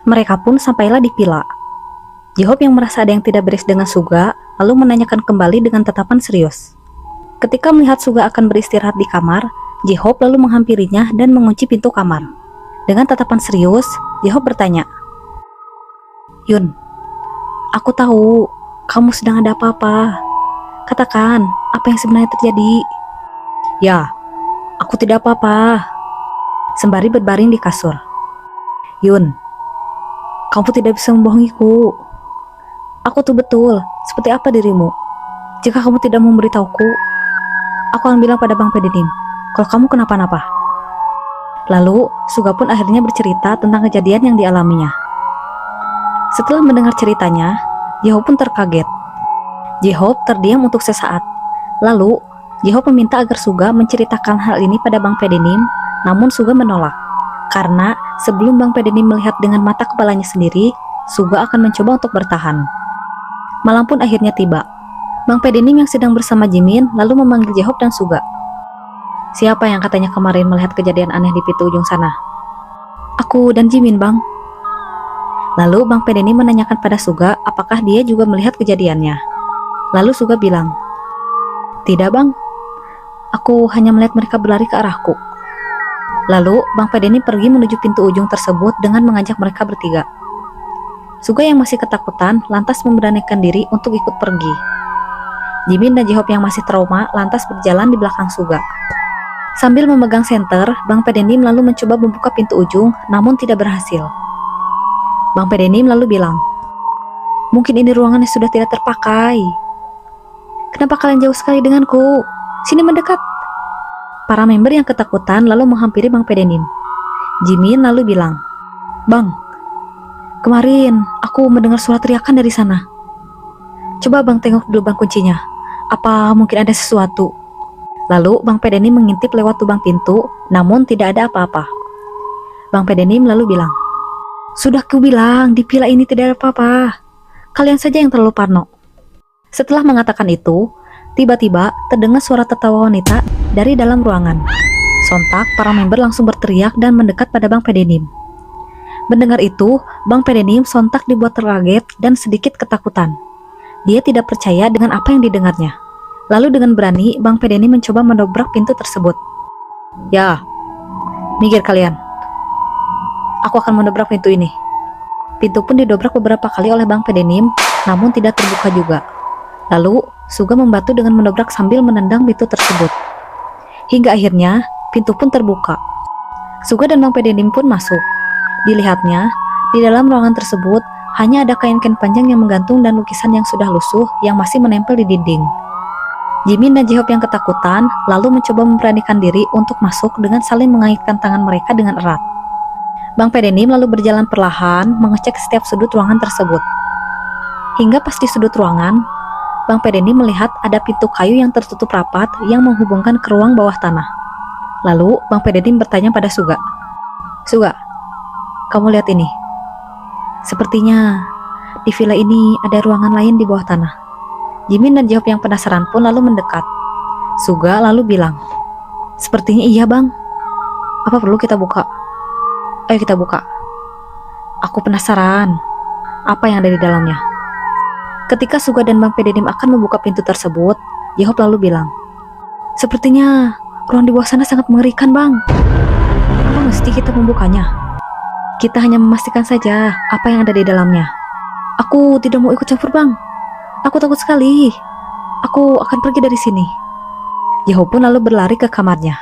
Mereka pun sampailah di villa. J-Hope yang merasa ada yang tidak beres dengan Suga, lalu menanyakan kembali dengan tatapan serius. Ketika melihat Suga akan beristirahat di kamar, J-Hope lalu menghampirinya dan mengunci pintu kamar. Dengan tatapan serius, J-Hope bertanya, "Yun, aku tahu kamu sedang ada apa-apa. Katakan, apa yang sebenarnya terjadi?" "Ya, aku tidak apa-apa," sembari berbaring di kasur. "Yun, kamu tidak bisa membohongiku. Aku tuh betul, seperti apa dirimu. Jika kamu tidak memberitahuku, aku akan bilang pada Bang Pedenim kalau kamu kenapa-napa." Lalu, Suga pun akhirnya bercerita tentang kejadian yang dialaminya. Setelah mendengar ceritanya, J-Hope pun terkaget. J-Hope terdiam untuk sesaat. Lalu, J-Hope meminta agar Suga menceritakan hal ini pada Bang Pedenim, namun Suga menolak. Karena sebelum Bang Pedenim melihat dengan mata kepalanya sendiri, Suga akan mencoba untuk bertahan. Malam pun akhirnya tiba. Bang Pedenim yang sedang bersama Jimin lalu memanggil J-Hope dan Suga. "Siapa yang katanya kemarin melihat kejadian aneh di pintu ujung sana?" "Aku dan Jimin, Bang." Lalu Bang Pedenim menanyakan pada Suga apakah dia juga melihat kejadiannya. Lalu Suga bilang, "Tidak, Bang. Aku hanya melihat mereka berlari ke arahku." Lalu Bang Pedenim pergi menuju pintu ujung tersebut dengan mengajak mereka bertiga. Suga yang masih ketakutan lantas memberanikan diri untuk ikut pergi. Jimin dan J-Hope yang masih trauma lantas berjalan di belakang Suga. Sambil memegang senter, Bang Pedenim lalu mencoba membuka pintu ujung, namun tidak berhasil. Bang Pedenim lalu bilang, "Mungkin ini ruangan yang sudah tidak terpakai. Kenapa kalian jauh sekali denganku? Sini mendekat." Para member yang ketakutan lalu menghampiri Bang Pedenim. Jimin lalu bilang, "Bang, kemarin aku mendengar suara teriakan dari sana. Coba Bang tengok dulu Bang kuncinya. Apa mungkin ada sesuatu?" Lalu Bang Pedenim mengintip lewat lubang pintu, namun tidak ada apa-apa. Bang Pedenim lalu bilang, "Sudah kubilang di villa ini tidak ada apa-apa. Kalian saja yang terlalu parno." Setelah mengatakan itu, tiba-tiba terdengar suara tertawa wanita dari dalam ruangan. Sontak para member langsung berteriak dan mendekat pada Bang Pedenim. Mendengar itu, Bang Pedenim sontak dibuat terkaget dan sedikit ketakutan. Dia tidak percaya dengan apa yang didengarnya. Lalu dengan berani, Bang Pedenim mencoba mendobrak pintu tersebut. "Ya, minggir kalian. Aku akan mendobrak pintu ini." Pintu pun didobrak beberapa kali oleh Bang Pedenim, namun tidak terbuka juga. Lalu, Suga membantu dengan mendobrak sambil menendang pintu tersebut. Hingga akhirnya, pintu pun terbuka. Suga dan Bang Pedenim pun masuk. Dilihatnya, di dalam ruangan tersebut hanya ada kain-kain panjang yang menggantung dan lukisan yang sudah lusuh yang masih menempel di dinding. Jimin dan J-Hope yang ketakutan lalu mencoba memberanikan diri untuk masuk dengan saling mengaitkan tangan mereka dengan erat. Bang Pedenim lalu berjalan perlahan mengecek setiap sudut ruangan tersebut. Hingga pas di sudut ruangan, Bang Pedenim melihat ada pintu kayu yang tertutup rapat yang menghubungkan ke ruang bawah tanah. Lalu Bang Pedenim bertanya pada Suga, "Suga, kamu lihat ini? Sepertinya di villa ini ada ruangan lain di bawah tanah." Jimin dan J-Hope yang penasaran pun lalu mendekat. Suga lalu bilang, "Sepertinya iya, Bang. Apa perlu kita buka? Ayo kita buka. Aku penasaran apa yang ada di dalamnya." Ketika Suga dan Bang Pedenim akan membuka pintu tersebut, J-Hope lalu bilang, "Sepertinya ruang di bawah sana sangat mengerikan, Bang. Apa mesti kita membukanya? Kita hanya memastikan saja apa yang ada di dalamnya." "Aku tidak mau ikut campur, Bang. Aku takut sekali. Aku akan pergi dari sini." J-Hope pun lalu berlari ke kamarnya.